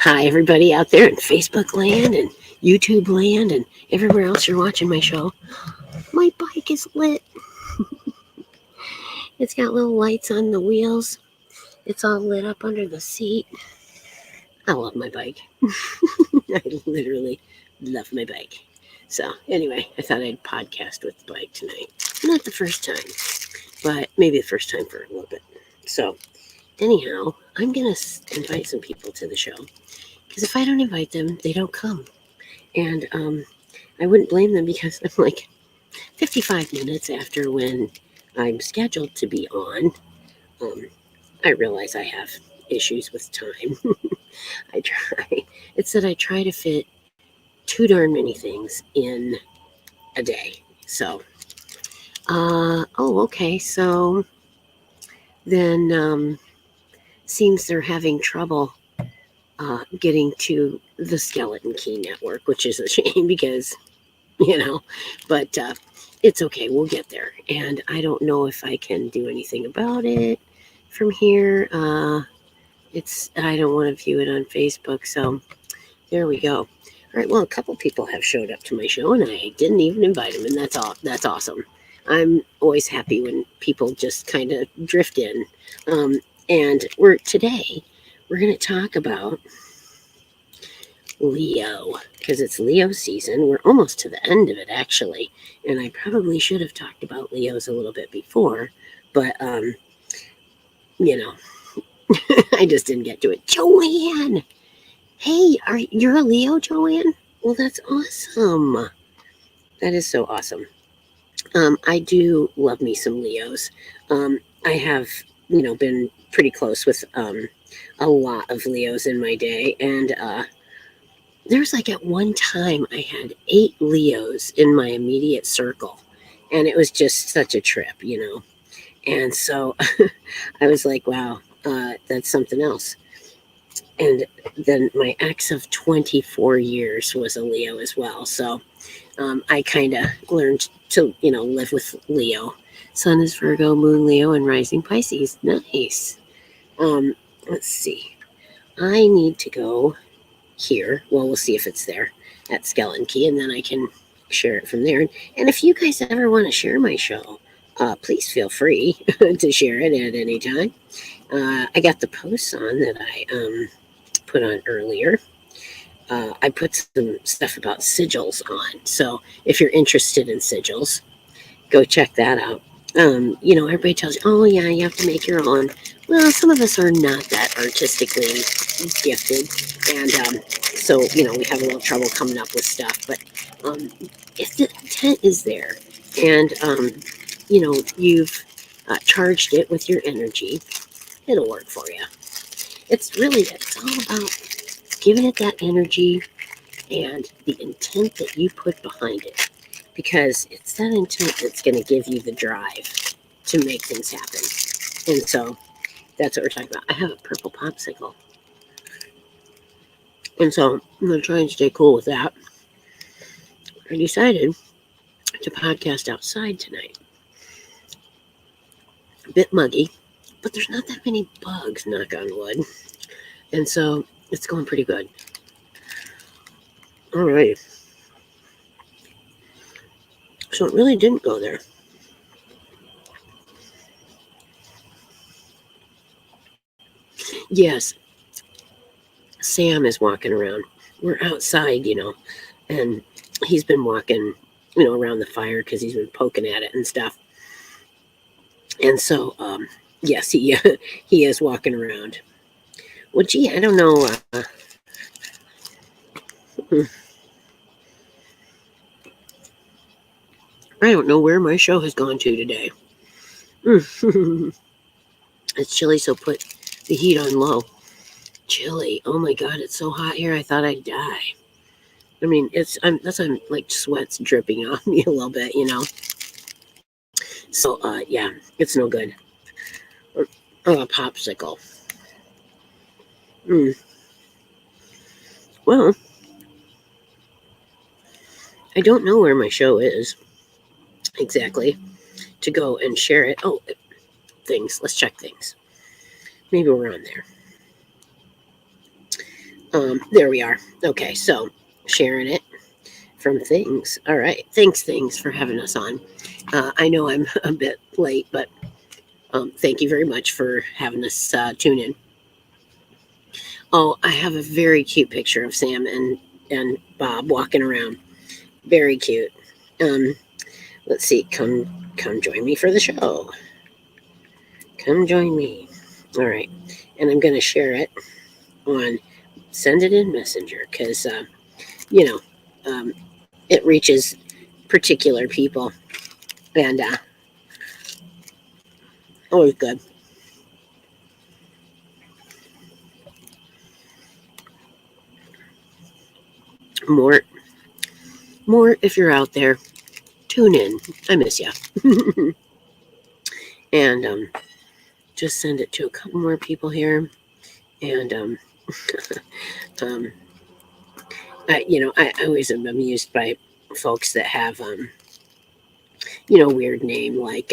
Hi, everybody out there in Facebook land and YouTube land and everywhere else you're watching my show. My bike is lit. It's got little lights on the wheels. It's all lit up under the seat. I love my bike. I literally love my bike. So, anyway, I thought I'd podcast with the bike tonight. Not the first time, but maybe the first time for a little bit. So, anyhow, I'm going to invite some people to the show. Because if I don't invite them, they don't come. And I wouldn't blame them because I'm like 55 minutes after when I'm scheduled to be on. I realize I have issues with time. I try. It said I try to fit too darn many things in a day. So, okay. So then seems they're having trouble getting to the Skeleton Key Network, which is a shame because, but it's okay. We'll get there. And I don't know if I can do anything about it from here. I don't want to view it on Facebook. So there we go. All right. Well, a couple people have showed up to my show and I didn't even invite them. And that's all. That's awesome. I'm always happy when people just kind of drift in. And today we're going to talk about Leo, because it's Leo season. We're almost to the end of it, actually. And I probably should have talked about Leos a little bit before, but, I just didn't get to it. Joanne! Hey, you're a Leo, Joanne? Well, that's awesome. That is so awesome. I do love me some Leos. I have, been pretty close with a lot of Leos in my day, and there's like at one time I had 8 Leos in my immediate circle, and it was just such a trip, And so I was like, wow, that's something else. And then my ex of 24 years was a Leo as well. So I kind of learned to, live with Leo. Sun is Virgo, Moon Leo, and Rising Pisces. Nice. Let's see. I need to go here. Well, we'll see if it's there at Skeleton Key, and then I can share it from there. And if you guys ever want to share my show, please feel free to share it at any time. I got the posts on that I put on earlier. I put some stuff about sigils on. So if you're interested in sigils, go check that out. Everybody tells you, oh, yeah, you have to make your own. Well, some of us are not that artistically gifted. And so, we have a little trouble coming up with stuff. But if the intent is there and, you've charged it with your energy, it'll work for you. It's all about giving it that energy and the intent that you put behind it. Because it's that intent that's going to give you the drive to make things happen. And so that's what we're talking about. I have a purple popsicle. And so I'm going to try and stay cool with that. I decided to podcast outside tonight. A bit muggy, but there's not that many bugs, knock on wood. And so it's going pretty good. All right. So it really didn't go there. Yes, Sam is walking around. We're outside, and he's been walking, around the fire because he's been poking at it and stuff. And so, yes, he is walking around. Well, gee, I don't know. I don't know where my show has gone to today. It's chilly, so put the heat on low. Chilly. Oh my God, it's so hot here. I thought I'd die. I mean, I'm like sweat's dripping off me a little bit, So, yeah, it's no good. Oh, a popsicle. Well, I don't know where my show is exactly to go and share it. Oh, things. Let's check things. Maybe we're on there. There we are. Okay, so sharing it from Things. All right, thanks Things for having us on. I know I'm a bit late, but thank you very much for having us tune in. Oh, I have a very cute picture of Sam and Bob walking around. Very cute. Um, let's see. Come join me for the show. Come join me. All right, and I'm gonna share it on send it in Messenger because you know it reaches particular people and always good. More more if you're out there, tune in. I miss you. And just send it to a couple more people here. And um, I always am amused by folks that have weird name like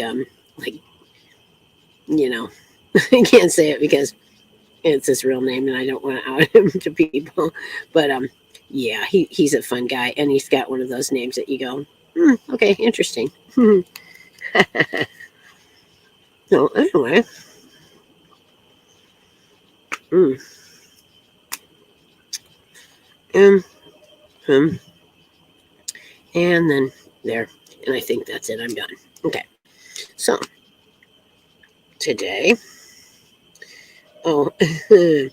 you know I can't say it because it's his real name and I don't want to out him to people. But yeah, he's a fun guy and he's got one of those names that you go, okay, interesting. So anyway, mm, and him, and then there, and I think that's it. I'm done. Okay, so today, oh, it's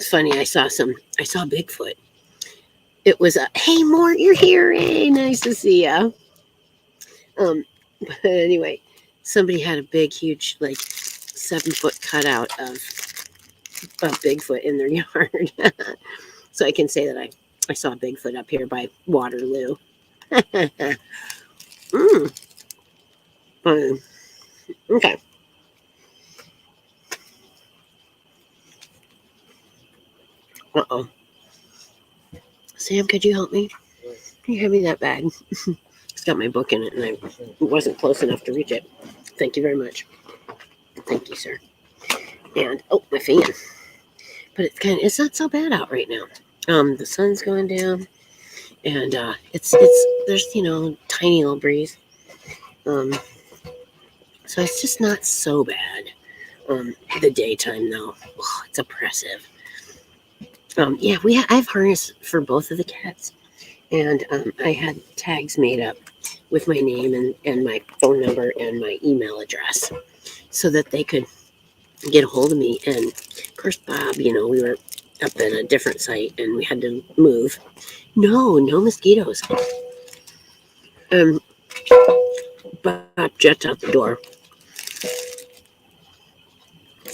funny. I saw Bigfoot. It was a hey Mort, you're here. Hey, nice to see ya. Um, but anyway, somebody had a big, huge, like 7-foot cutout of Bigfoot in their yard. So I can say that I saw Bigfoot up here by Waterloo. mm, um, okay. Uh oh. Sam, could you help me? Can you hand me that bag? It's got my book in it and I wasn't close enough to reach it. Thank you very much. Thank you, sir. And oh, my fan. But it's not so bad out right now. The sun's going down and it's there's tiny little breeze. Um, so it's just not so bad. The daytime though, oh, it's oppressive. Yeah, I have harness for both of the cats, and I had tags made up with my name and my phone number and my email address, so that they could get a hold of me. And of course, Bob, we were up in a different site and we had to move. No mosquitoes. Um, Bob jets out the door.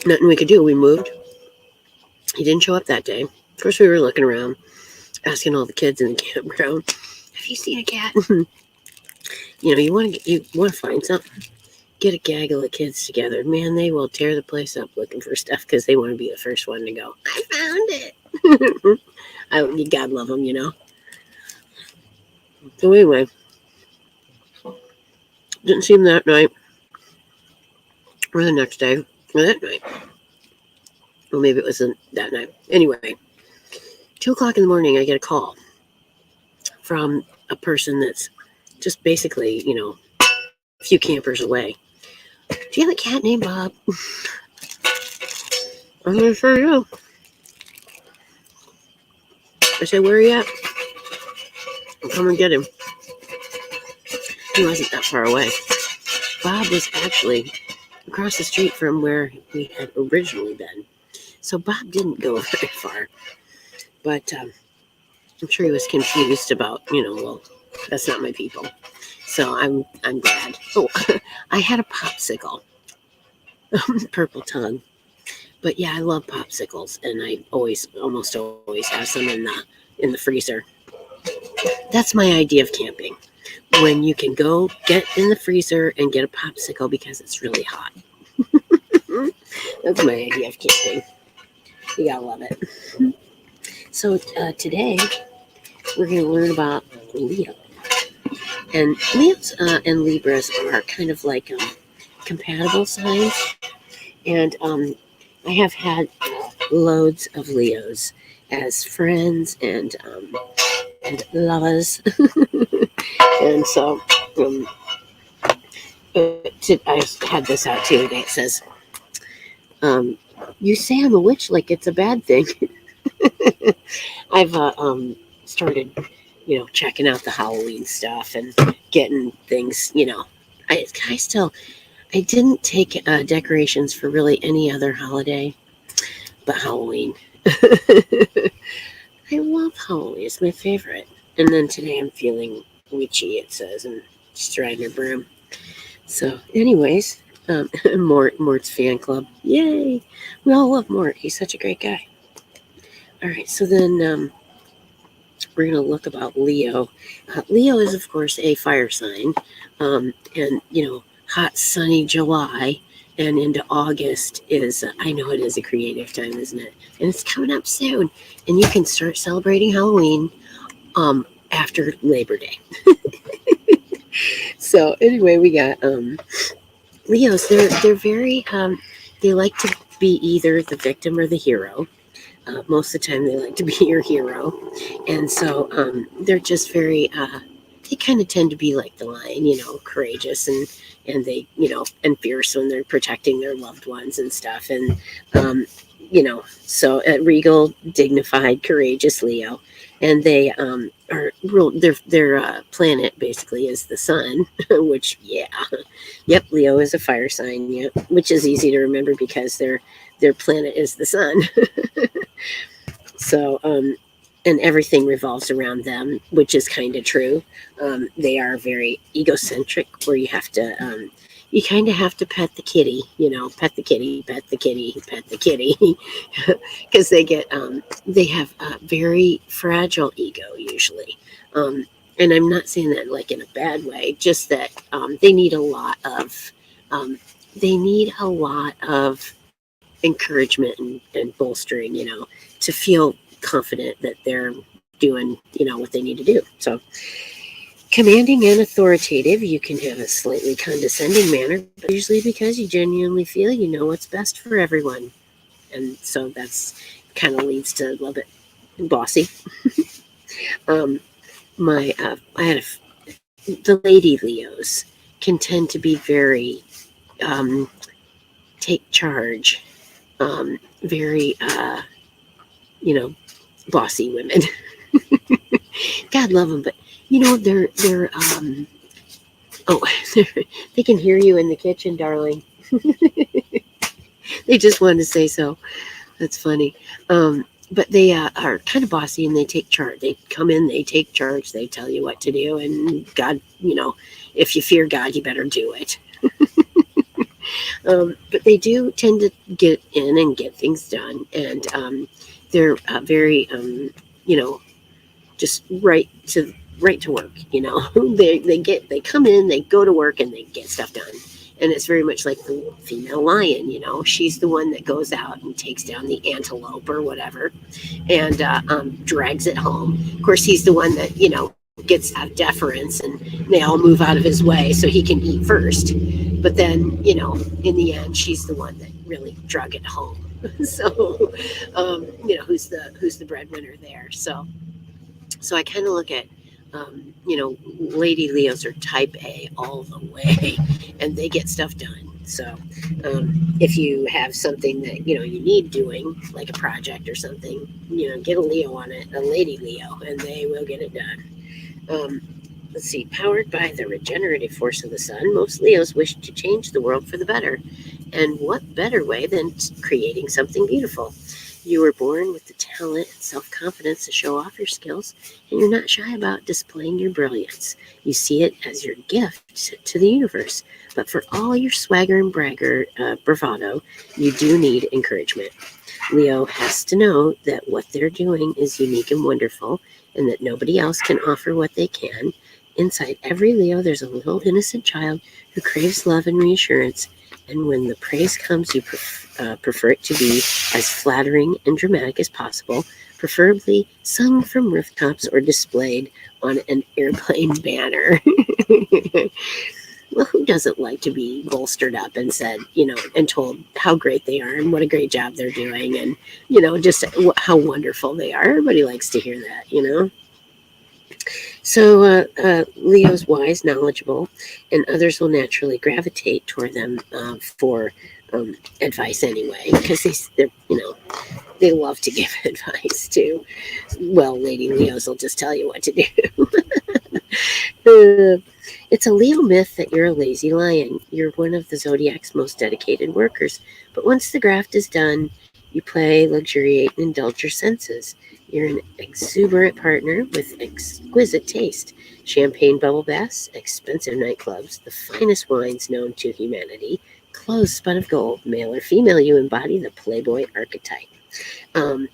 Nothing we could do. We moved. He didn't show up that day. Of course, we were looking around, asking all the kids in the campground, "Have you seen a cat?" You want to find something. Get a gaggle of kids together. Man, they will tear the place up looking for stuff because they want to be the first one to go, "I found it." God love them. So anyway, didn't see him that night or the next day or that night. Well, maybe it was that night. Anyway, 2 o'clock in the morning, I get a call from a person that's just basically, a few campers away. "Do you have a cat named Bob?" I'm like, "Sure do." I said, "Where are you at? I'll come and get him." He wasn't that far away. Bob was actually across the street from where we had originally been. So Bob didn't go very far. But I'm sure he was confused about, well, that's not my people. So I'm glad. Oh, I had a popsicle, purple tongue. But yeah, I love popsicles, and I almost always have some in the freezer. That's my idea of camping. When you can go get in the freezer and get a popsicle because it's really hot. That's my idea of camping. You gotta love it. So today we're going to learn about Leo. And Leos and Libras are kind of like compatible signs. And I have had loads of Leos as friends and lovers. And so I had this out too today. It says, um, "You say I'm a witch like it's a bad thing." I've started, checking out the Halloween stuff and getting things. I still I didn't take decorations for really any other holiday but Halloween. I love Halloween; it's my favorite. And then today I'm feeling witchy. It says, and just riding a broom. So, anyways, Mort's fan club. Yay! We all love Mort. He's such a great guy. All right, so then we're going to look about Leo. Leo is, of course, a fire sign. And, hot, sunny July and into August is, I know it is a creative time, isn't it? And it's coming up soon. And you can start celebrating Halloween after Labor Day. So, anyway, we got Leos. They're very, they like to be either the victim or the hero. Most of the time, they like to be your hero, and so they're just very. They kind of tend to be like the lion, courageous and they, and fierce when they're protecting their loved ones and stuff, and so regal, dignified, courageous Leo, and they are real. Their planet basically is the sun, which yep, Leo is a fire sign, yeah, which is easy to remember because their planet is the sun. So, and everything revolves around them, which is kind of true. They are very egocentric, where you kind of have to pet the kitty, pet the kitty, pet the kitty, pet the kitty, because they have a very fragile ego usually. And I'm not saying that like in a bad way, just that they need a lot of, encouragement and bolstering, to feel confident that they're doing, what they need to do. So, commanding and authoritative, you can have a slightly condescending manner, but usually because you genuinely feel you know what's best for everyone. And so that's kind of leads to a little bit bossy. The lady Leos can tend to be very take charge, very bossy women. God love them, but they're they can hear you in the kitchen, darling. They just wanted to say so. That's funny. But they are kind of bossy and they take charge. They come in, they take charge, they tell you what to do, and God, if you fear God, you better do it. But they do tend to get in and get things done, and they're very, just right to work. They come in, they go to work, and they get stuff done. And it's very much like the female lion. She's the one that goes out and takes down the antelope or whatever, and drags it home. Of course, he's the one that gets out deference, and they all move out of his way so he can eat first. But then, in the end, she's the one that really drug it home. So, who's the breadwinner there? So I kind of look at, Lady Leos are type A all the way, and they get stuff done. So, if you have something that you need doing, like a project or something, get a Leo on it, a Lady Leo, and they will get it done. Let's see, powered by the regenerative force of the sun, most Leos wish to change the world for the better. And what better way than creating something beautiful? You were born with the talent and self-confidence to show off your skills, and you're not shy about displaying your brilliance. You see it as your gift to the universe. But for all your swagger and bravado, you do need encouragement. Leo has to know that what they're doing is unique and wonderful, and that nobody else can offer what they can. Inside every Leo, there's a little innocent child who craves love and reassurance. And when the praise comes, you prefer it to be as flattering and dramatic as possible, preferably sung from rooftops or displayed on an airplane banner. Well, who doesn't like to be bolstered up and said, and told how great they are and what a great job they're doing and, just how wonderful they are. Everybody likes to hear that. So Leo's wise, knowledgeable, and others will naturally gravitate toward them for advice anyway, because they love to give advice too. Well, Lady Leos will just tell you what to do. It's a Leo myth that you're a lazy lion. You're one of the zodiac's most dedicated workers. But once the graft is done, you play, luxuriate, and indulge your senses. You're an exuberant partner with exquisite taste. Champagne bubble baths, expensive nightclubs, the finest wines known to humanity, clothes spun of gold, male or female, you embody the playboy archetype. And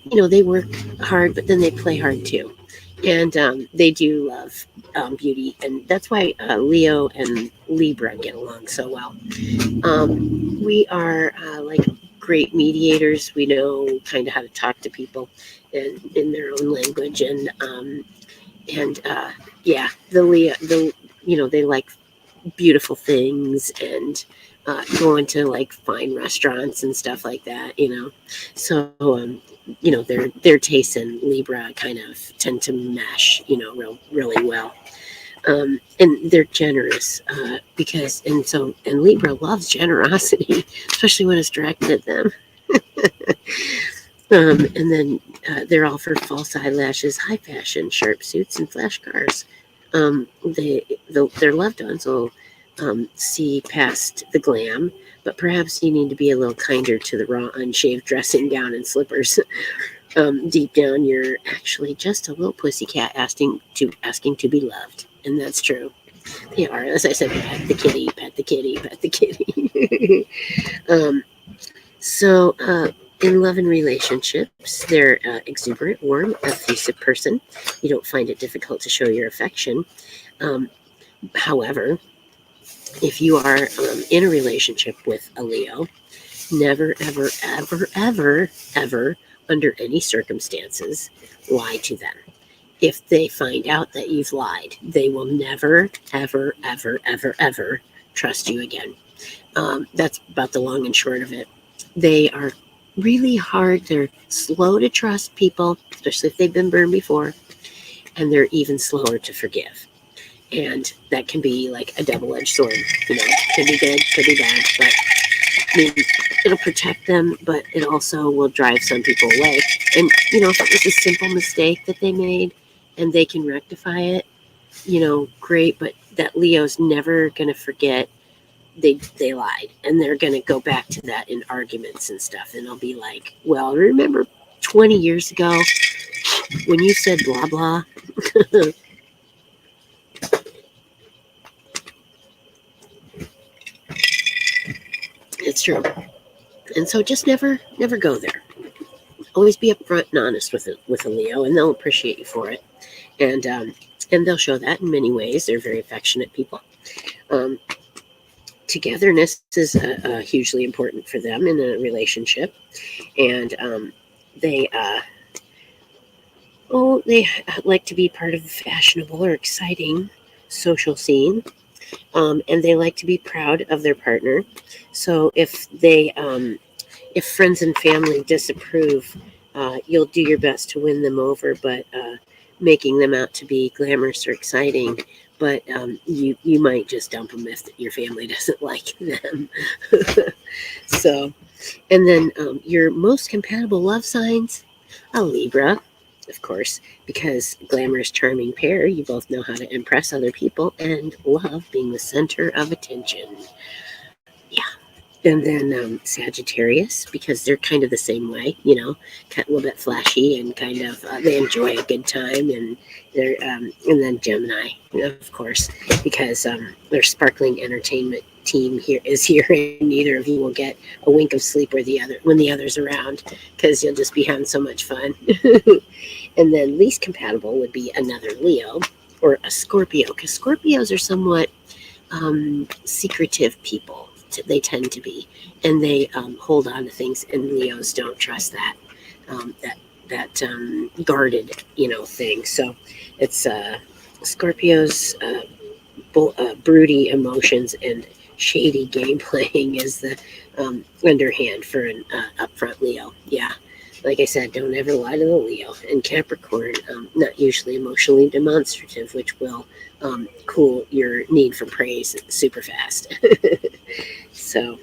they work hard, but then they play hard too. And they do love beauty, and that's why Leo and Libra get along so well. We are like great mediators. We know kind of how to talk to people in their own language, and yeah, the Leo, they like beautiful things and going to like fine restaurants and stuff like that. So their tastes in Libra kind of tend to mesh really well. And they're generous because and Libra loves generosity, especially when it's directed at them. And then they're all for false eyelashes, high fashion, sharp suits, and flash cars. Their loved ones will see past the glam, but perhaps you need to be a little kinder to the raw, unshaved dressing gown and slippers. Deep down, you're actually just a little pussycat asking to be loved, and that's true. They are, as I said, pet the kitty, pet the kitty, pet the kitty. So, in love and relationships, they're exuberant, warm, effusive person. You don't find it difficult to show your affection. However, if you are in a relationship with a Leo, never, ever, ever, ever, ever, under any circumstances, lie to them. If they find out that you've lied, they will never, ever, ever, ever, ever trust you again. That's about the long and short of it. They are really hard. They're slow to trust people, especially if they've been burned before, and they're even slower to forgive. And that can be like a double-edged sword. Could be good, could be bad, but I mean, it'll protect them, but it also will drive some people away. And if it was a simple mistake that they made and they can rectify it, great. But that Leo's never going to forget they lied, and they're going to go back to that in arguments and stuff. And I'll be like, well, remember 20 years ago when you said blah blah? It's true. And so just never go there. Always be upfront and honest with a Leo, and they'll appreciate you for it. And they'll show that in many ways. They're very affectionate people. Togetherness is hugely important for them in a relationship, and they like to be part of the fashionable or exciting social scene, and they like to be proud of their partner. So if friends and family disapprove, you'll do your best to win them over, but making them out to be glamorous or exciting. But you might just dump them if your family doesn't like them. So, and then your most compatible love signs, a Libra, of course, because glamorous, charming pair, you both know how to impress other people and love being the center of attention. Yeah. And then Sagittarius, because they're kind of the same way, kind of a little bit flashy and kind of they enjoy a good time, and they're and then Gemini, of course, because their sparkling entertainment team is here, and neither of you will get a wink of sleep when the other's around, because you'll just be having so much fun. And then least compatible would be another Leo or a Scorpio, because Scorpios are somewhat secretive people. They tend to be, and they hold on to things, and Leos don't trust that guarded thing. So it's Scorpios broody emotions and shady game playing is the underhand for an upfront Leo. Yeah. Like I said, don't ever lie to the Leo. And Capricorn, not usually emotionally demonstrative, which will cool your need for praise super fast. So,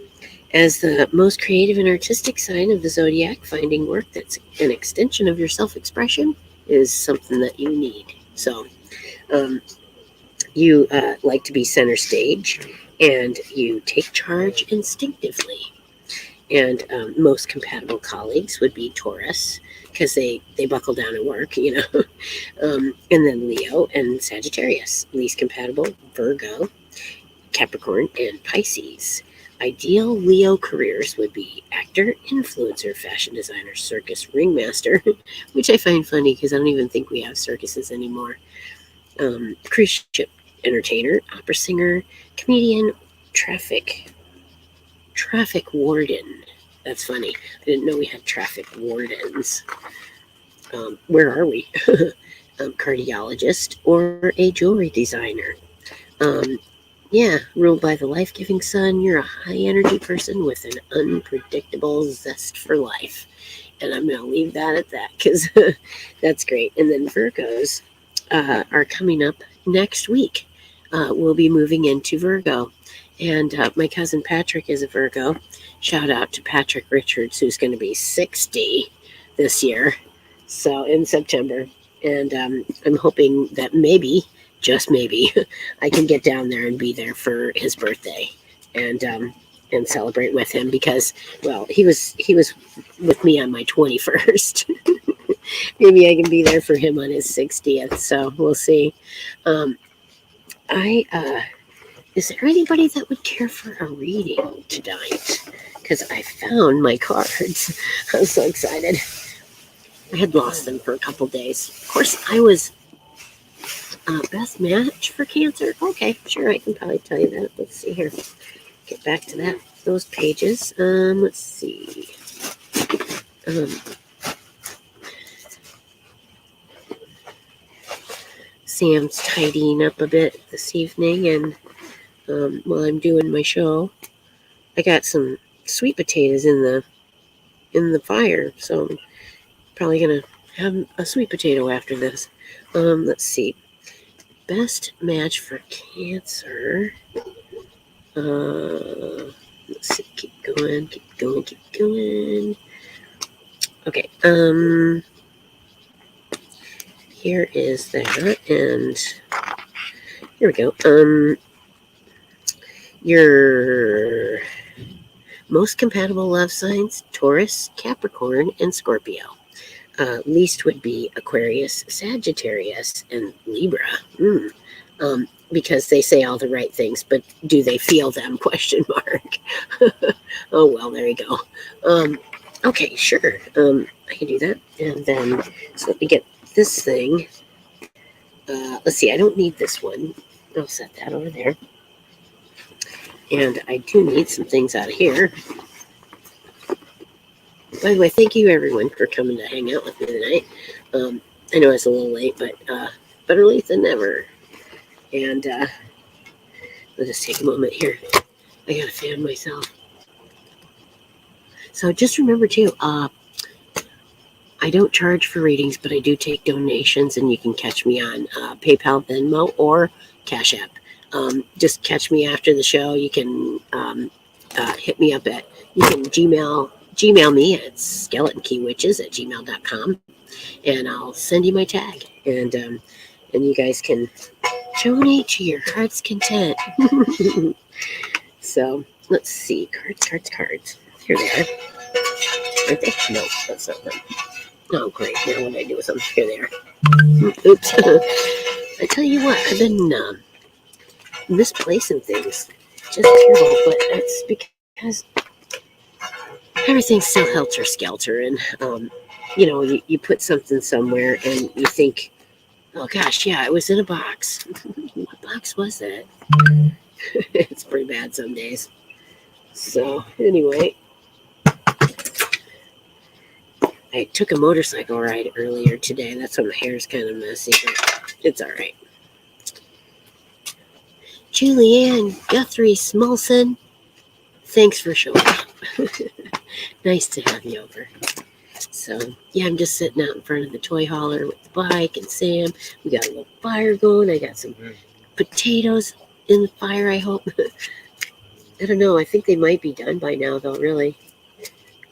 as the most creative and artistic sign of the zodiac, finding work that's an extension of your self expression is something that you need. So, um, you like to be center stage and you take charge instinctively. And most compatible colleagues would be Taurus because they buckle down and work, you know. And then Leo and Sagittarius. Least compatible, Virgo, Capricorn, and Pisces. Ideal Leo careers would be actor, influencer, fashion designer, circus ringmaster, which I find funny because I don't even think we have circuses anymore. Cruise ship entertainer, opera singer, comedian, traffic warden. That's funny. I didn't know we had traffic wardens. Where are we? Cardiologist or a jewelry designer. Um, yeah, ruled by the life giving sun, you're a high energy person with an unpredictable zest for life. And I'm going to leave that at that because that's great. And then Virgos are coming up next week. We'll be moving into Virgo. And my cousin Patrick is a Virgo. Shout out to Patrick Richards, who's going to be 60 this year. So in September. And I'm hoping that maybe, just maybe, I can get down there and be there for his birthday and celebrate with him because, well, he was with me on my 21st. Maybe I can be there for him on his 60th. So we'll see. I Is there anybody that would care for a reading tonight? Because I found my cards. I'm so excited. I had lost them for a couple days. Of course, I was best match for Cancer. Okay, sure, I can probably tell you that. Let's see here. Get back to that. Those pages. Let's see. Sam's tidying up a bit this evening, and while I'm doing my show, I got some sweet potatoes in the fire, so I'm probably gonna have a sweet potato after this. Let's see. Best match for Cancer. Let's see. Keep going. Okay. Here is that, and here we go. Your most compatible love signs: Taurus, Capricorn, and Scorpio. Least would be Aquarius, Sagittarius, and Libra. Because they say all the right things, but do they feel them? Question mark. Oh well, there you go. Okay, sure. I can do that. And then, so let me get this thing. Let's see. I don't need this one. I'll set that over there. And I do need some things out of here. By the way, thank you everyone for coming to hang out with me tonight. I know it's a little late, but better late than never. And I'll just take a moment here. I gotta fan myself. So just remember too, I don't charge for readings, but I do take donations, and you can catch me on PayPal, Venmo, or Cash App. Just catch me after the show. You can hit me up you can Gmail me at skeletonkeywitches@gmail.com, and I'll send you my tag, and you guys can donate to your heart's content. So let's see, cards. Here they are. Aren't they? No, that's not them. Oh, great. Now what do I do with them? Here they are. Oops. I tell you what, I've been misplacing things. Just terrible, but that's because everything's so helter-skelter, and you put something somewhere and you think, oh gosh, yeah, it was in a box. What box was that? It's pretty bad some days. So anyway, I took a motorcycle ride earlier today. That's why my hair's kind of messy, but it's all right. Julianne Guthrie Smolson, thanks for showing up. Nice to have you over. So, yeah, I'm just sitting out in front of the toy hauler with the bike and Sam. We got a little fire going. I got some potatoes in the fire, I hope. I don't know. I think they might be done by now, though, really.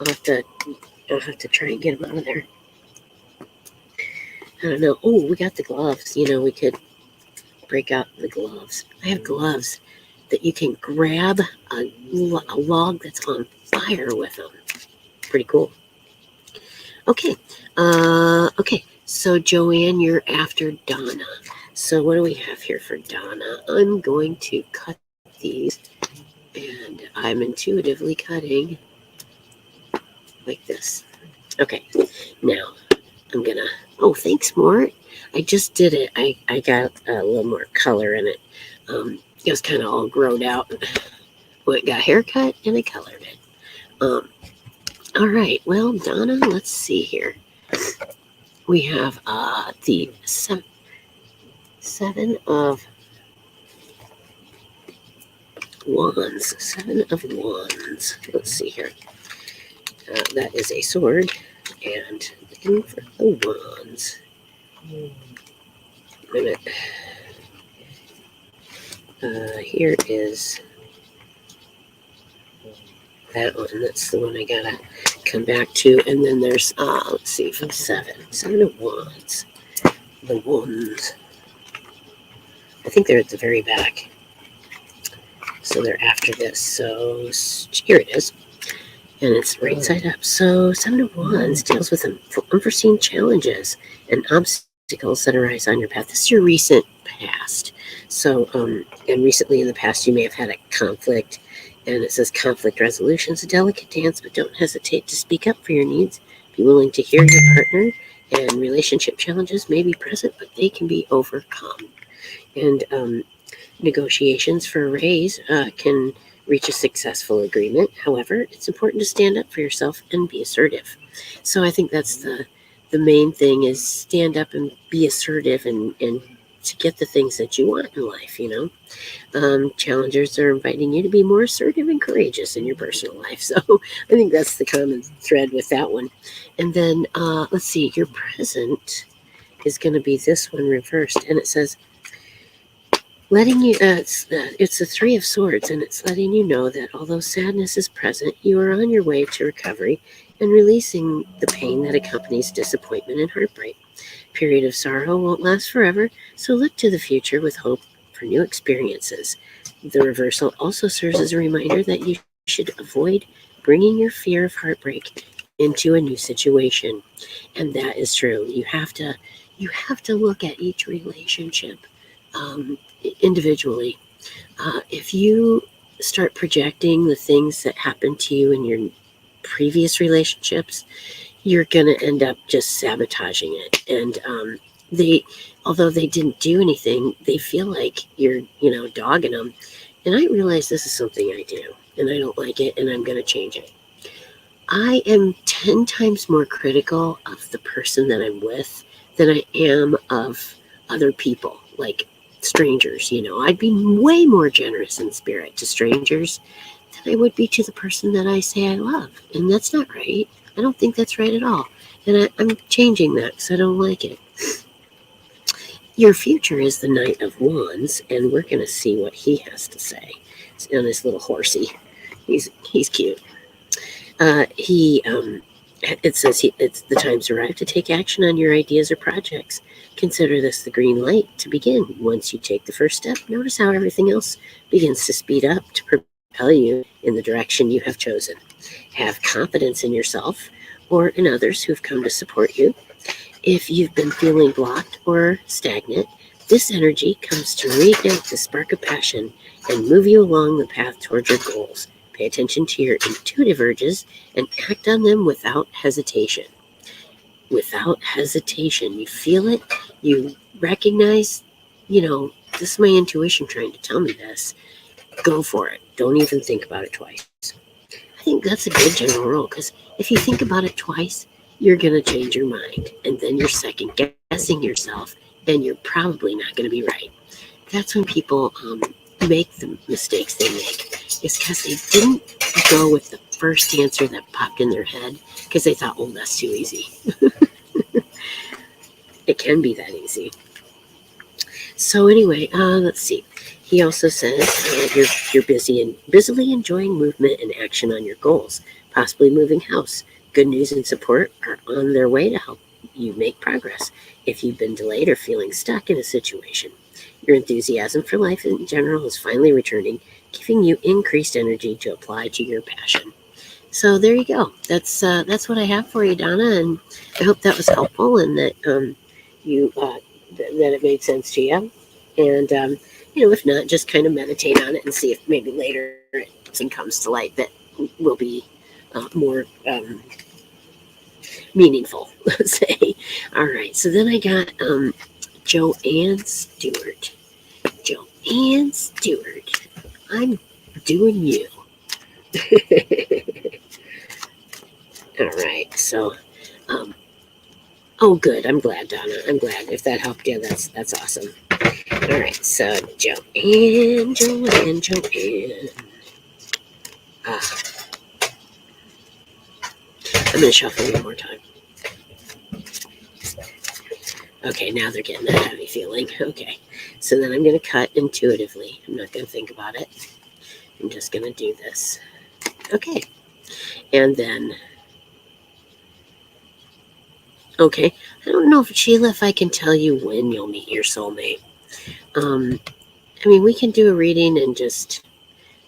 I'll have to try and get them out of there. I don't know. Oh, we got the gloves. We could break out the gloves. I have gloves that you can grab a log that's on fire with them. Pretty cool. Okay. Okay. So, Joanne, you're after Donna. So, what do we have here for Donna? I'm going to cut these, and I'm intuitively cutting like this. Okay. Now, I'm gonna. Oh, thanks, Mort. I just did it. I got a little more color in it. It was kind of all growed out. Well, it got haircut and I colored it. All right. Well, Donna, let's see here. We have the seven of wands. 7 of wands. Let's see here. That is a sword, and looking for the wands. Wait a minute. Here is that one. That's the one I gotta come back to. And then there's let's see, from 7 of wands. The wands. I think they're at the very back. So they're after this. So here it is. And it's right side up. So 7 of wands deals with unforeseen challenges and obstacles that arise on your path. This is your recent past. So, and recently in the past, you may have had a conflict. And it says conflict resolution is a delicate dance, but don't hesitate to speak up for your needs. Be willing to hear your partner, and relationship challenges may be present, but they can be overcome. And negotiations for a raise can reach a successful agreement. However, it's important to stand up for yourself and be assertive. So I think that's the main thing, is stand up and be assertive and to get the things that you want in life, Challengers are inviting you to be more assertive and courageous in your personal life. So I think that's the common thread with that one. And then let's see, your present is going to be this one reversed. And it says, letting you, it's the 3 of Swords, and it's letting you know that although sadness is present, you are on your way to recovery and releasing the pain that accompanies disappointment and heartbreak. Period of sorrow won't last forever, so look to the future with hope for new experiences. The reversal also serves as a reminder that you should avoid bringing your fear of heartbreak into a new situation. And that is true. You have to look at each relationship individually. If you start projecting the things that happened to you in your previous relationships, you're going to end up just sabotaging it. And although they didn't do anything, they feel like you're, dogging them. And I realize this is something I do, and I don't like it, and I'm going to change it. I am 10 times more critical of the person that I'm with than I am of other people, like strangers. I'd be way more generous in spirit to strangers than I would be to the person that I say I love. And that's not right. I don't think that's right at all. And I'm changing that because I don't like it. Your future is the Knight of Wands, and we're going to see what he has to say. It's on his little horsey. He's cute. It says it's the time's arrived to take action on your ideas or projects. Consider this the green light to begin. Once you take the first step, notice how everything else begins to speed up to propel you in the direction you have chosen. Have confidence in yourself or in others who've come to support you. If you've been feeling blocked or stagnant, this energy comes to reignite the spark of passion and move you along the path towards your goals. Pay attention to your intuitive urges and act on them without hesitation. Without hesitation. You feel it. You recognize, this is my intuition trying to tell me this. Go for it. Don't even think about it twice. I think that's a good general rule, because if you think about it twice, you're going to change your mind. And then you're second guessing yourself, and you're probably not going to be right. That's when people, make the mistakes they make is because they didn't go with the first answer that popped in their head because they thought, oh, that's too easy. It can be that easy. So anyway, let's see. He also says you're busily enjoying movement and action on your goals, possibly moving house. Good news and support are on their way to help you make progress if you've been delayed or feeling stuck in a situation. Your enthusiasm for life in general is finally returning, giving you increased energy to apply to your passion. So there you go. That's what I have for you, Donna, and I hope that was helpful and that you that it made sense to you. And if not, just kind of meditate on it and see if maybe later something comes to light that will be more meaningful. Let's say. All right. So then I got Joanne Stewart. Joanne Stewart. I'm doing you. All right. So, oh, good. I'm glad, Donna. I'm glad. If that helped you, that's awesome. All right. So, Joanne. I'm going to shuffle one more time. Okay, now they're getting that heavy feeling. Okay. So then I'm going to cut intuitively. I'm not going to think about it. I'm just going to do this. Okay. And then, okay. I don't know, Sheila, if I can tell you when you'll meet your soulmate. I mean, we can do a reading and just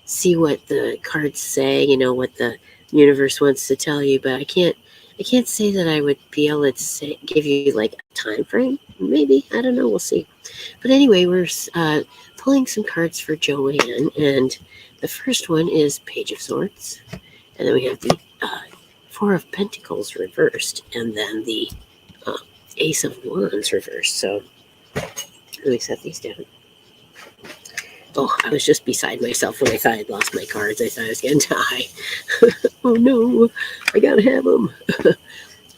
see what the cards say, what the universe wants to tell you, but I can't say that I would be able to give you like a time frame. Maybe, I don't know, we'll see. But anyway, we're pulling some cards for Joanne, and the first one is Page of Swords, and then we have the Four of Pentacles reversed, and then the Ace of Wands reversed. So let me set these down. Oh, I was just beside myself when I thought I'd lost my cards. I thought I was going to die. Oh, no. I got to have them.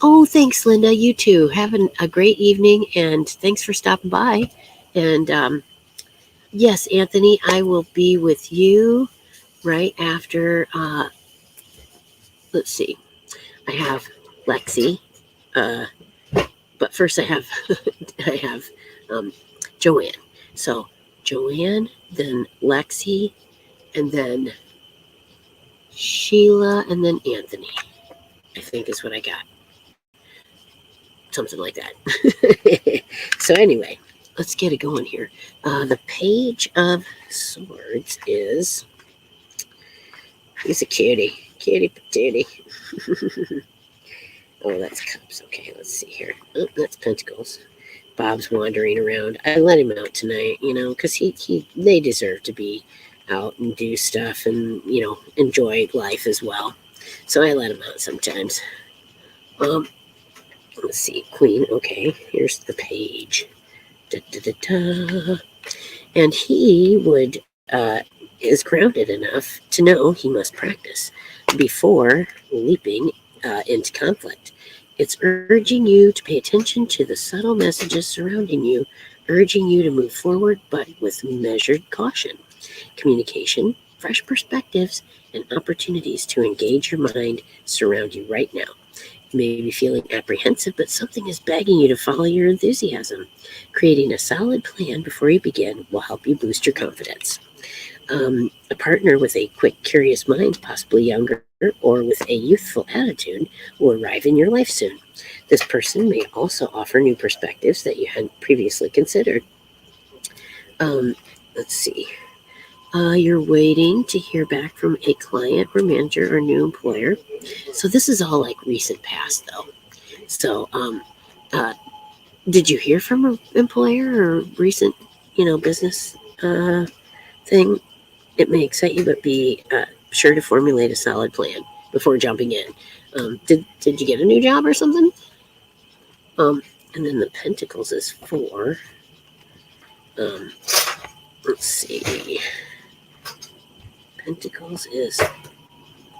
Oh, thanks, Linda. You too. Have a great evening, and thanks for stopping by. And yes, Anthony, I will be with you right after, let's see. I have Lexi, but first I have Joanne. So Joanne, then Lexi, and then Sheila, and then Anthony, I think is what I got. Something like that. So anyway, let's get it going here. The Page of Swords is, he's a cutie patootie. Oh, that's cups. Okay, let's see here. Oh, that's pentacles. Bob's wandering around. I let him out tonight, because they deserve to be out and do stuff and, enjoy life as well. So I let him out sometimes. Let's see, Queen. Okay, here's the page. Da, da, da, da. And he is grounded enough to know he must practice before leaping into conflict. It's urging you to pay attention to the subtle messages surrounding you, urging you to move forward, but with measured caution. Communication, fresh perspectives, and opportunities to engage your mind surround you right now. You may be feeling apprehensive, but something is begging you to follow your enthusiasm. Creating a solid plan before you begin will help you boost your confidence. A partner with a quick, curious mind, possibly younger or with a youthful attitude, will arrive in your life soon. This person may also offer new perspectives that you hadn't previously considered. Let's see. You're waiting to hear back from a client or manager or new employer. So this is all like recent past, though. So, did you hear from an employer or recent, business thing? It may excite you, but be sure to formulate a solid plan before jumping in. Did you get a new job or something? And then the Pentacles is 4. Let's see. Pentacles is,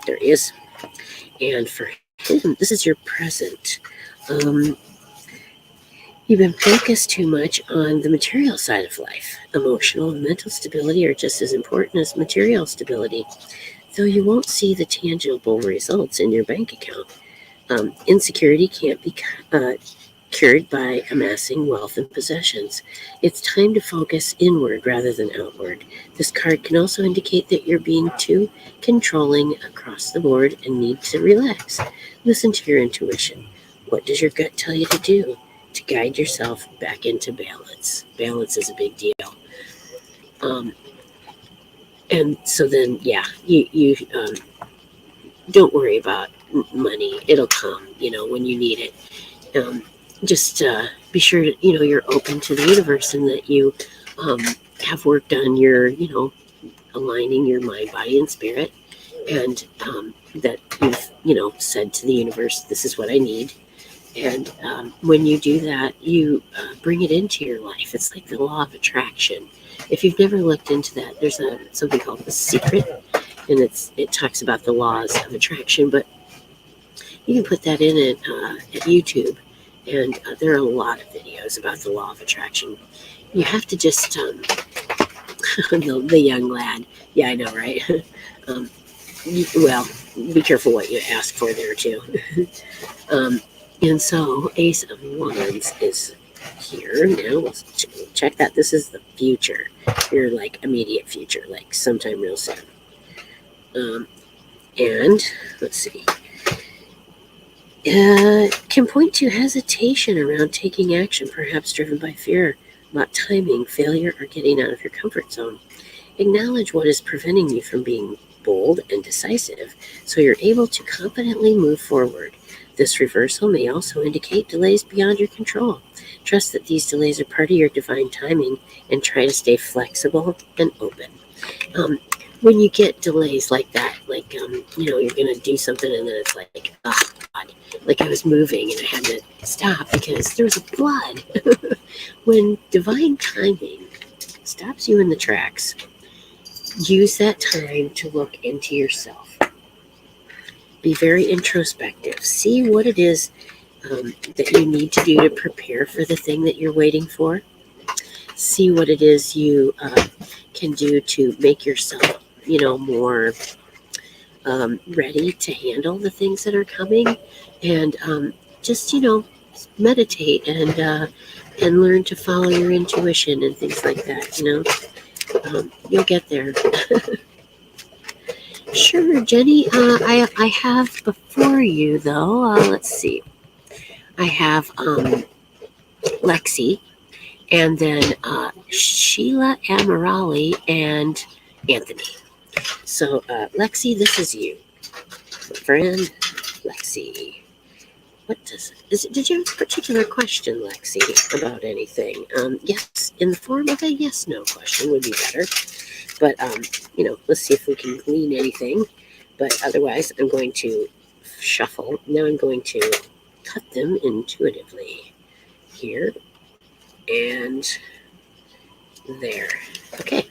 there he is. And for him, this is your present. You've been focused too much on the material side of life. Emotional and mental stability are just as important as material stability, though you won't see the tangible results in your bank account. Insecurity can't be cured by amassing wealth and possessions. It's time to focus inward rather than outward. This card can also indicate that you're being too controlling across the board and need to relax. Listen to your intuition. What does your gut tell you to do to guide yourself back into balance? Balance is a big deal. Um, and so then, yeah, you don't worry about money. It'll come, when you need it. um, just be sure that you're open to the universe and that you um, have worked on your aligning your mind, body, and spirit, and that you've said to the universe, this is what I need. And when you do that, you bring it into your life. It's like the law of attraction. If you've never looked into that, there's something called The Secret, and it talks about the laws of attraction. But you can put that in at YouTube, and there are a lot of videos about the law of attraction. You have to just, the young lad, yeah, I know, right? um, well, be careful what you ask for there, too. um, and so, Ace of Wands is here. Now, let's check that. This is the future, your, immediate future, sometime real soon. And, let's see. Can point to hesitation around taking action, perhaps driven by fear about timing, failure, or getting out of your comfort zone. Acknowledge what is preventing you from being bold and decisive so you're able to confidently move forward. This reversal may also indicate delays beyond your control. Trust that these delays are part of your divine timing and try to stay flexible and open. When you get delays like that, you're going to do something and then it's like, oh, God, like I was moving and I had to stop because there was a flood. When divine timing stops you in the tracks, use that time to look into yourself. Be very introspective. See what it is that you need to do to prepare for the thing that you're waiting for. See what it is you can do to make yourself, more ready to handle the things that are coming, and just meditate and learn to follow your intuition and things like that. You'll get there. Sure, Jenny. I have before you though. Let's see. I have Lexi, and then Sheila Amirali and Anthony. So, Lexi, this is you, my friend Lexi. Did you have a particular question, Lexi, about anything? Yes, in the form of a yes/no question would be better. But let's see if we can glean anything. But otherwise, I'm going to shuffle. Now I'm going to cut them intuitively here and there. Okay,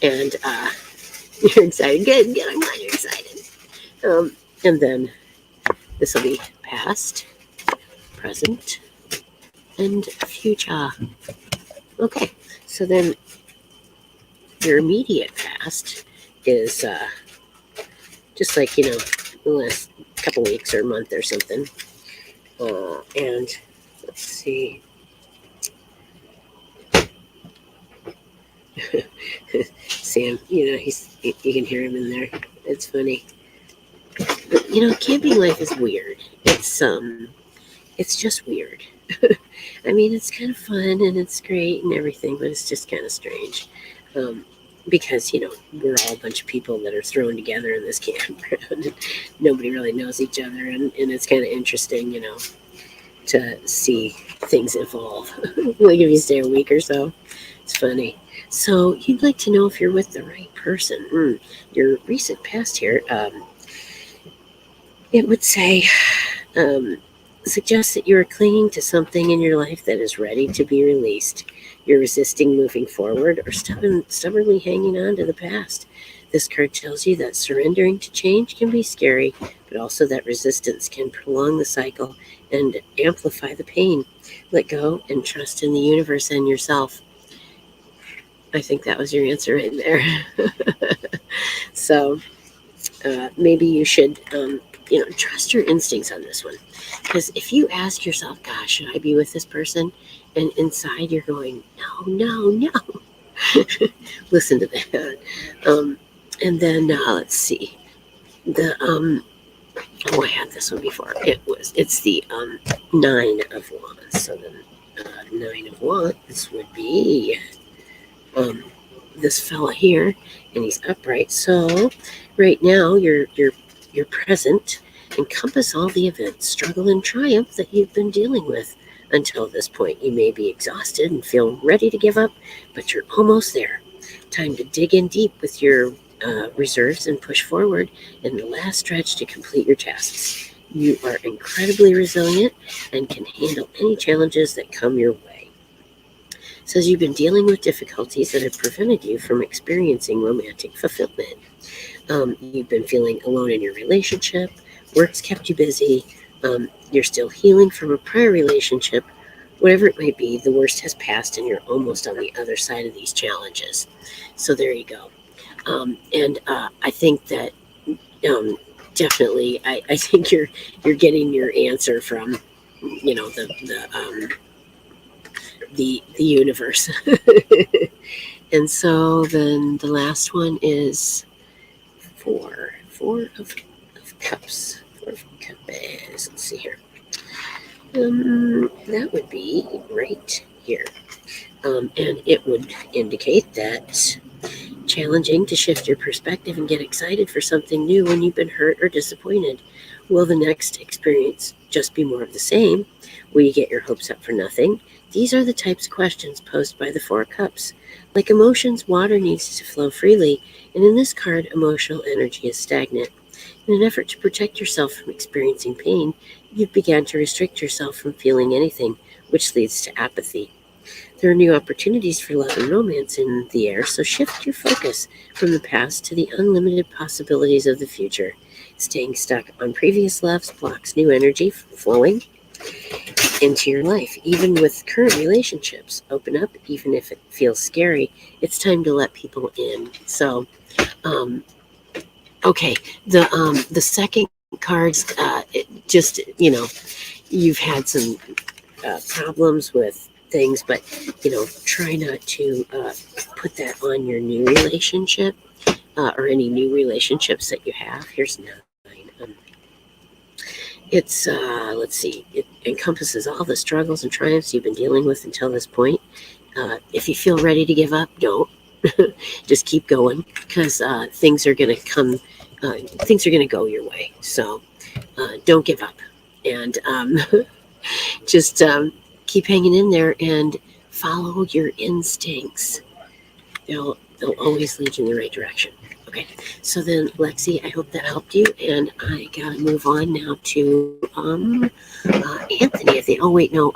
and you're excited. Good. I'm glad you're excited. And then this will be past, present, and future. Okay, so then your immediate past is just like, the last couple weeks or month or something. And let's see. Sam, you can hear him in there. It's funny. But, camping life is weird. It's just weird. I mean, it's kind of fun and it's great and everything, but it's just kind of strange. Because, we're all a bunch of people that are thrown together in this campground. Nobody really knows each other, and it's kind of interesting, to see things evolve. Like if you stay a week or so, it's funny. So you'd like to know if you're with the right person. Your recent past here, it would say, suggests that you are clinging to something in your life that is ready to be released. You're resisting moving forward or stubbornly hanging on to the past. This card tells you that surrendering to change can be scary, but also that resistance can prolong the cycle and amplify the pain. Let go and trust in the universe and yourself. I think that was your answer right there. So maybe you should, trust your instincts on this one. Because if you ask yourself, gosh, should I be with this person? And inside you're going, no, no, no. Listen to that. Um, and then let's see. The I had this one before. It's the nine of wands. So then nine of wands would be um, this fella here, and he's upright. So right now your present encompass all the events, struggle, and triumph that you've been dealing with until this point. You may be exhausted and feel ready to give up, but you're almost there. Time to dig in deep with your reserves and push forward in the last stretch to complete your tasks. You are incredibly resilient and can handle any challenges that come your way. Says you've been dealing with difficulties that have prevented you from experiencing romantic fulfillment. You've been feeling alone in your relationship. Work's kept you busy. You're still healing from a prior relationship. Whatever it might be, the worst has passed and you're almost on the other side of these challenges. So there you go. And I think that definitely, I think you're getting your answer from the universe. And so then the last one is four of cups. Four of cups. Let's see here. That would be right here. And it would indicate that challenging to shift your perspective and get excited for something new when you've been hurt or disappointed. Will the next experience just be more of the same? Will you get your hopes up for nothing? These are the types of questions posed by the Four Cups. Like emotions, water needs to flow freely, and in this card, emotional energy is stagnant. In an effort to protect yourself from experiencing pain, you've begun to restrict yourself from feeling anything, which leads to apathy. There are new opportunities for love and romance in the air, so shift your focus from the past to the unlimited possibilities of the future. Staying stuck on previous loves blocks new energy from flowing into your life. Even with current relationships, open up, even if it feels scary. It's time to let people in. So, okay, the second cards, it just you've had some problems with things, but try not to put that on your new relationship or any new relationships that you have. Here's 9. It's let's see, it encompasses all the struggles and triumphs you've been dealing with until this point. If you feel ready to give up, don't. Just keep going, because things are going to come, things are going to go your way. So don't give up, and just keep hanging in there and follow your instincts. They'll always lead you in the right direction. Okay, so then Lexi, I hope that helped you, and I gotta move on now to Anthony. I think. Oh wait, no.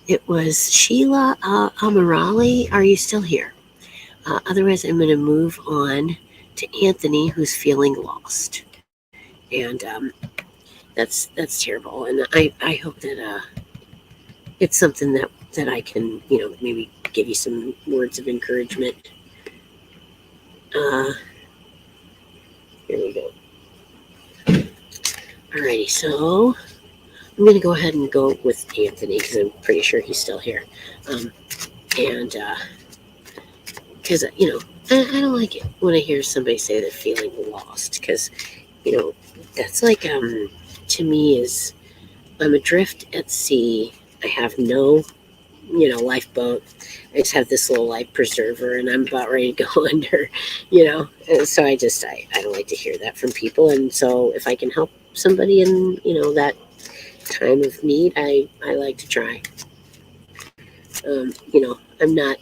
It was Sheila Amirali. Are you still here? Otherwise, I'm going to move on to Anthony, who's feeling lost, and that's terrible. And I hope that it's something that I can maybe give you some words of encouragement. Here we go. Alrighty, so I'm going to go ahead and go with Anthony because I'm pretty sure he's still here. And because, I don't like it when I hear somebody say they're feeling lost, because, that's like, to me, is I'm adrift at sea. I have no, lifeboat. I just have this little life preserver and I'm about ready to go under, And so I don't like to hear that from people. And so if I can help somebody in, that time of need, I like to try. I'm not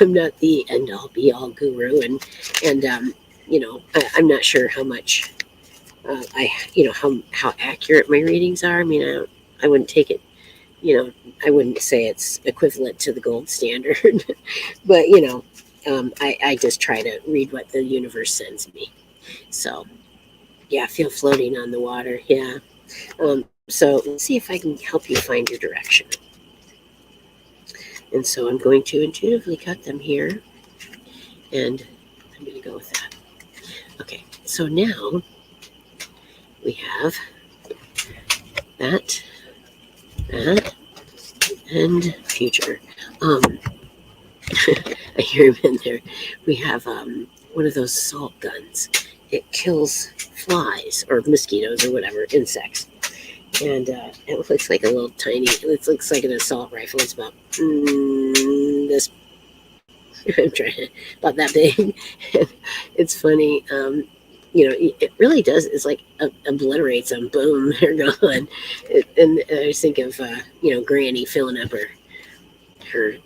I'm not the end all be all guru, and I'm not sure how much how accurate my readings are. I mean, I wouldn't take it. I wouldn't say it's equivalent to the gold standard, but I just try to read what the universe sends me. So yeah, I feel floating on the water. Yeah. So let's see if I can help you find your direction. And so I'm going to intuitively cut them here, and I'm going to go with that. Okay, so now we have that, and future. I hear him in there. We have one of those salt guns. It kills flies or mosquitoes or whatever, insects. And it looks like a little tiny, it looks like an assault rifle. It's about this, I'm trying, about that big. It's funny. It really does. It's like obliterates them. Boom, they're gone. And I just think of, Granny filling up her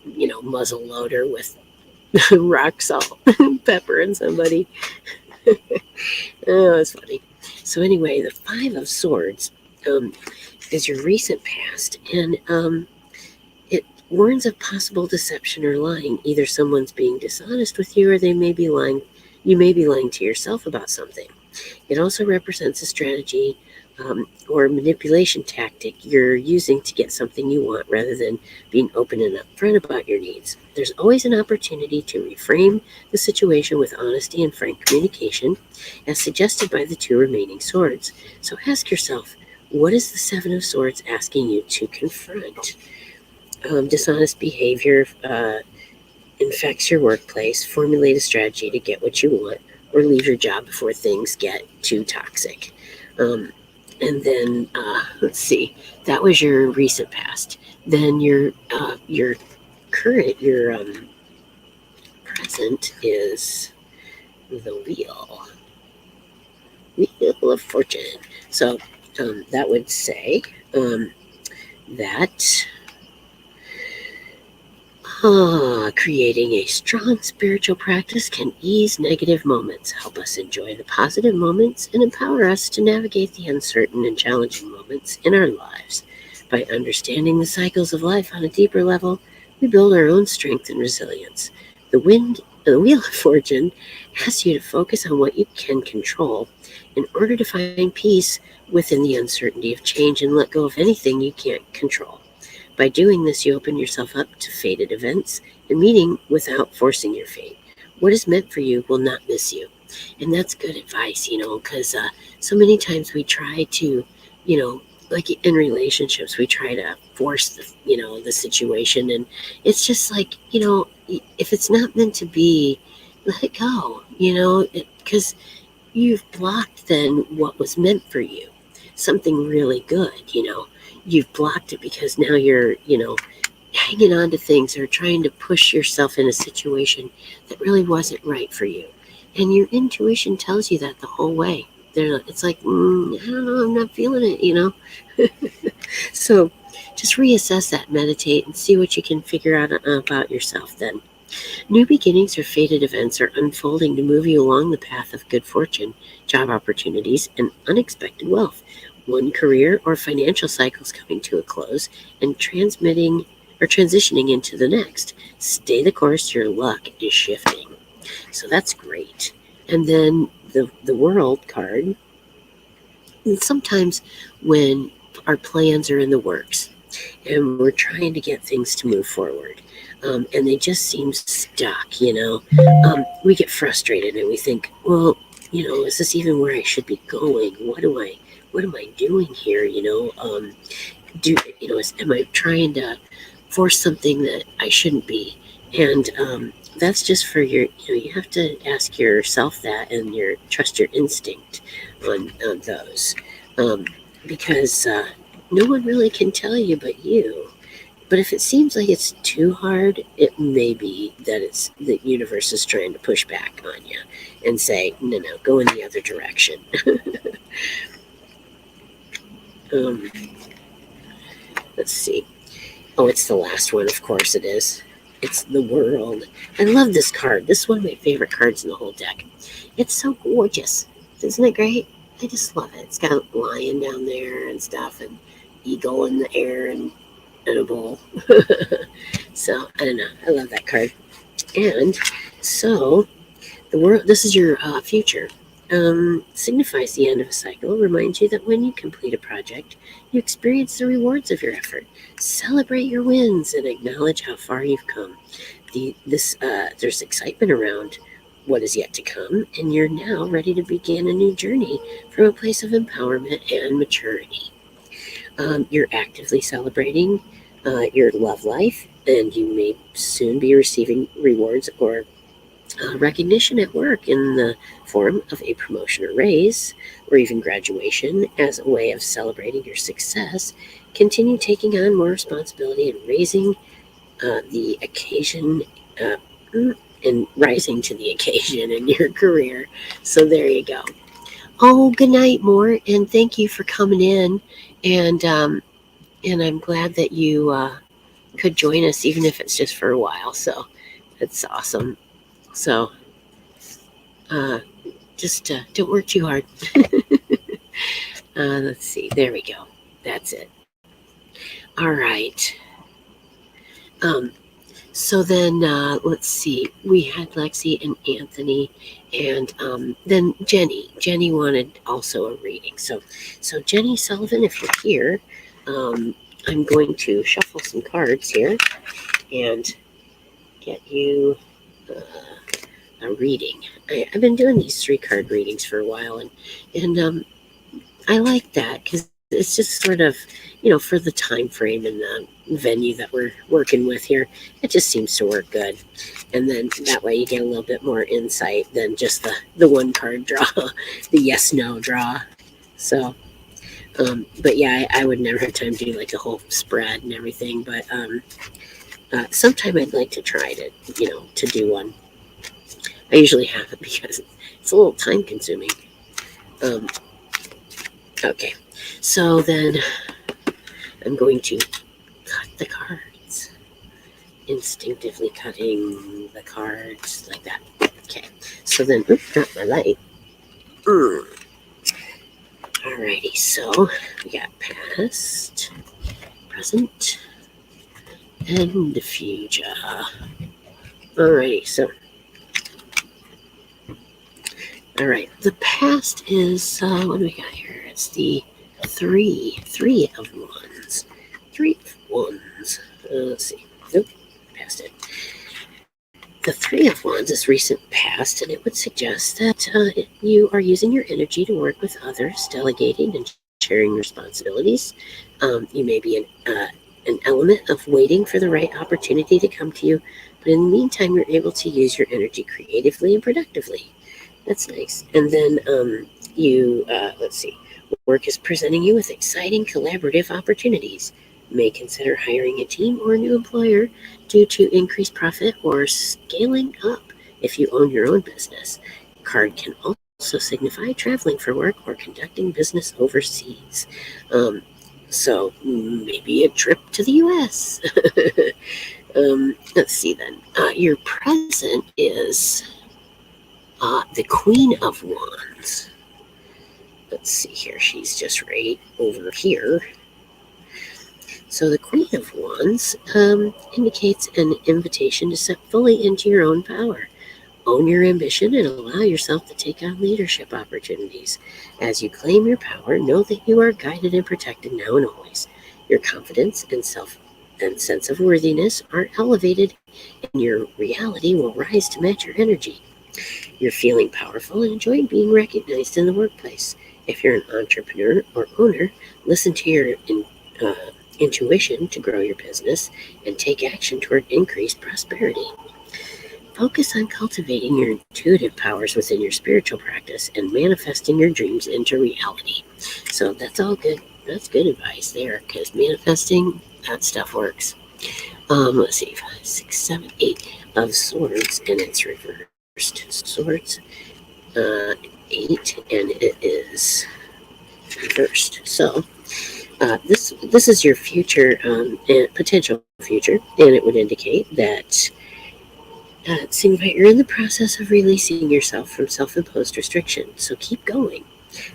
muzzle loader with rock salt, pepper, and somebody. Oh, that's funny. So anyway, the Five of Swords is your recent past, and it warns of possible deception or lying. Either someone's being dishonest with you, or they may be lying. You may be lying to yourself about something. It also represents a strategy or manipulation tactic you're using to get something you want rather than being open and upfront about your needs. There's always an opportunity to reframe the situation with honesty and frank communication, as suggested by the two remaining swords. So ask yourself, what is the Seven of Swords asking you to confront? Dishonest behavior infects your workplace. Formulate a strategy to get what you want, or leave your job before things get too toxic. And then let's see, that was your recent past. Then your current, your present is the wheel of fortune. So that would say that creating a strong spiritual practice can ease negative moments, help us enjoy the positive moments, and empower us to navigate the uncertain and challenging moments in our lives. By understanding the cycles of life on a deeper level, we build our own strength and resilience. The Wheel of Fortune asks you to focus on what you can control in order to find peace within the uncertainty of change and let go of anything you can't control. By doing this, you open yourself up to fated events and meeting without forcing your fate. What is meant for you will not miss you. And that's good advice, because so many times we try to, like in relationships, we try to force the situation. And it's just like, if it's not meant to be, let it go, because you've blocked then what was meant for you. Something really good, you've blocked it because now you're, hanging on to things or trying to push yourself in a situation that really wasn't right for you. And your intuition tells you that the whole way. It's like, I don't know, I'm not feeling it, So just reassess that, meditate, and see what you can figure out about yourself then. New beginnings or fated events are unfolding to move you along the path of good fortune, job opportunities, and unexpected wealth. One career or financial cycle is coming to a close and transitioning into the next. Stay the course, your luck is shifting. So that's great. And then the World card, and sometimes when our plans are in the works and we're trying to get things to move forward, and they just seem stuck, we get frustrated and we think, well, is this even where I should be going? What am I doing here? Am I trying to force something that I shouldn't be? And that's just for you have to ask yourself that and trust your instinct on those, because no one really can tell you but you. But if it seems like it's too hard, it may be that the universe is trying to push back on you and say, no, go in the other direction. Let's see. Oh, it's the last one. Of course it is. It's the World. I love this card. This is one of my favorite cards in the whole deck. It's so gorgeous. Isn't it great? I just love it. It's got a lion down there and stuff, and eagle in the air and a bull. So, I don't know. I love that card. And so, the World. This is your future. signifies the end of a cycle, reminds you that when you complete a project, you experience the rewards of your effort. Celebrate your wins and acknowledge how far you've come. There's excitement around what is yet to come, and you're now ready to begin a new journey from a place of empowerment and maturity. You're actively celebrating your love life, and you may soon be receiving rewards or recognition at work in the form of a promotion or raise, or even graduation as a way of celebrating your success. Continue taking on more responsibility and raising the occasion uh, and rising to the occasion in your career. So there you go. Oh, good night, Mort, and thank you for coming in. And I'm glad that you could join us, even if it's just for a while. So it's awesome. So uh, just don't work too hard. Let's see. There we go. That's it. All right. Um, so then let's see. We had Lexi and Anthony, and then Jenny. Jenny wanted also a reading. So Jenny Sullivan, if you're here, I'm going to shuffle some cards here and get you a reading. I've been doing these 3-card readings for a while, and I like that because it's just sort of, for the time frame and the venue that we're working with here, it just seems to work good. And then that way you get a little bit more insight than just the 1-card draw, the yes/no draw. So, but yeah, I would never have time to do like a whole spread and everything. But sometime I'd like to try to do one. I usually have it because it's a little time consuming. Okay, so then I'm going to cut the cards. Instinctively cutting the cards like that. Okay, so then, not my light. Alrighty, so we got past, present, and the future. Alrighty, so. Alright, the past is, what do we got here? It's the three of wands. 3 of wands. Let's see. Nope, past it. The 3 of wands is recent past, and it would suggest that you are using your energy to work with others, delegating and sharing responsibilities. You may be an element of waiting for the right opportunity to come to you, but in the meantime, you're able to use your energy creatively and productively. That's nice. And then let's see, work is presenting you with exciting collaborative opportunities. You may consider hiring a team or a new employer due to increased profit or scaling up if you own your own business. Card can also signify traveling for work or conducting business overseas. So maybe a trip to the U.S. Let's see then. Your present is the Queen of Wands. Let's see here. She's just right over here. So the Queen of Wands indicates an invitation to step fully into your own power. Own your ambition and allow yourself to take on leadership opportunities. As you claim your power, know that you are guided and protected now and always. Your confidence and sense of worthiness are elevated, and your reality will rise to match your energy. You're feeling powerful and enjoying being recognized in the workplace. If you're an entrepreneur or owner, listen to your intuition to grow your business and take action toward increased prosperity. Focus on cultivating your intuitive powers within your spiritual practice and manifesting your dreams into reality. So that's all good. That's good advice there, because manifesting, that stuff works. Let's see, 5, 6, 7, 8 of swords, and it's reversed. Swords, 8, and it is reversed. So this is your future, potential future, and it would indicate that you're in the process of releasing yourself from self-imposed restriction. So keep going.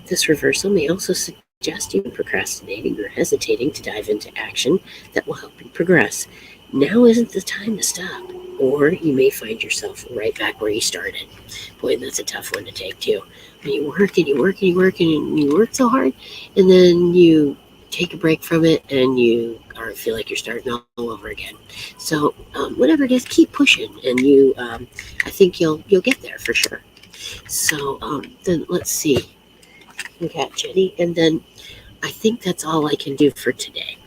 This reversal may also suggest you procrastinating or hesitating to dive into action that will help you progress. Now isn't the time to stop. or you may find yourself right back where you started. Boy, that's a tough one to take too. When you work and you work and you work and you work so hard, and then you take a break from it and you are feel like you're starting all over again. So whatever it is, keep pushing, and I think you'll get there for sure. So then let's see. We got Jenny, and then I think that's all I can do for today.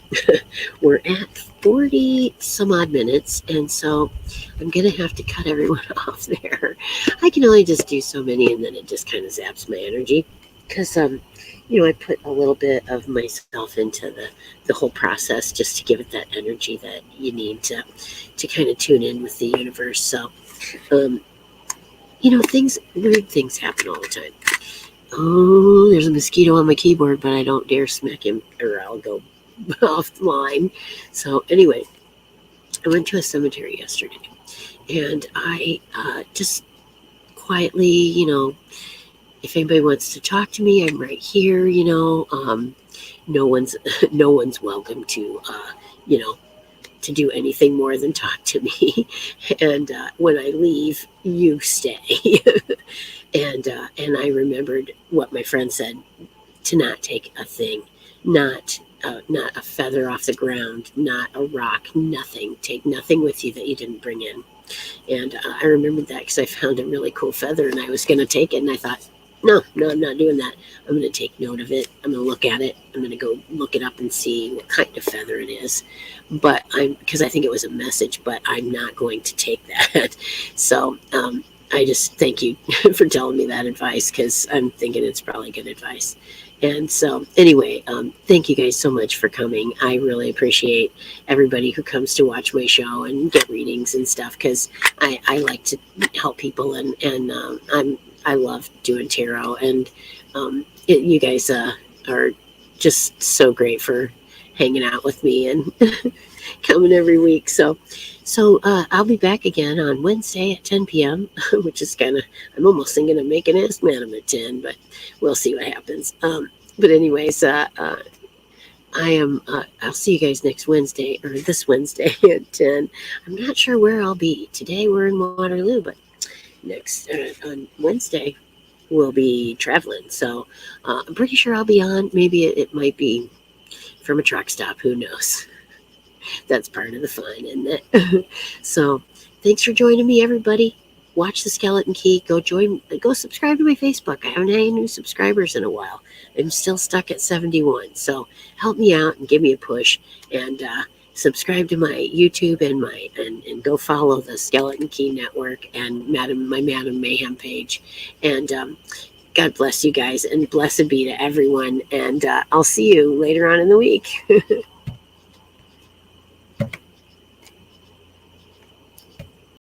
We're at 40 some odd minutes, and so I'm going to have to cut everyone off there. I can only just do so many, and then it just kind of zaps my energy. Because, I put a little bit of myself into the whole process just to give it that energy that you need to kind of tune in with the universe. So, um, weird things happen all the time. Oh, there's a mosquito on my keyboard, but I don't dare smack him or I'll go offline. So anyway, I went to a cemetery yesterday, and I just quietly, if anybody wants to talk to me, I'm right here. No one's no one's welcome you know, to do anything more than talk to me. And when I leave, you stay. And I remembered what my friend said, to not take a thing, not a feather off the ground, not a rock, nothing. Take nothing with you that you didn't bring in. And I remembered that because I found a really cool feather and I was going to take it. And I thought, no, I'm not doing that. I'm going to take note of it. I'm going to look at it. I'm going to go look it up and see what kind of feather it is. Because I think it was a message, but I'm not going to take that. So, I just thank you for telling me that advice, because I'm thinking it's probably good advice. And so, anyway, thank you guys so much for coming. I really appreciate everybody who comes to watch my show and get readings and stuff, because I like to help people, and I love doing tarot, and you guys are just so great for hanging out with me and coming every week. So I'll be back again on Wednesday at 10 p.m., which is I'm almost thinking of making Ask Madam at 10, but we'll see what happens. But anyways, I'll see you guys next Wednesday, or this Wednesday at 10. I'm not sure where I'll be. Today we're in Waterloo, but next on Wednesday we'll be traveling. So I'm pretty sure I'll be on. Maybe it might be from a truck stop. Who knows? That's part of the fun, isn't it? So thanks for joining me, everybody. Watch the Skeleton Key. Go subscribe to my Facebook. I haven't had any new subscribers in a while. I'm still stuck at 71. So help me out and give me a push, and subscribe to my YouTube and go follow the Skeleton Key Network and my Madam Mayhem page. And God bless you guys, and blessed be to everyone. And I'll see you later on in the week.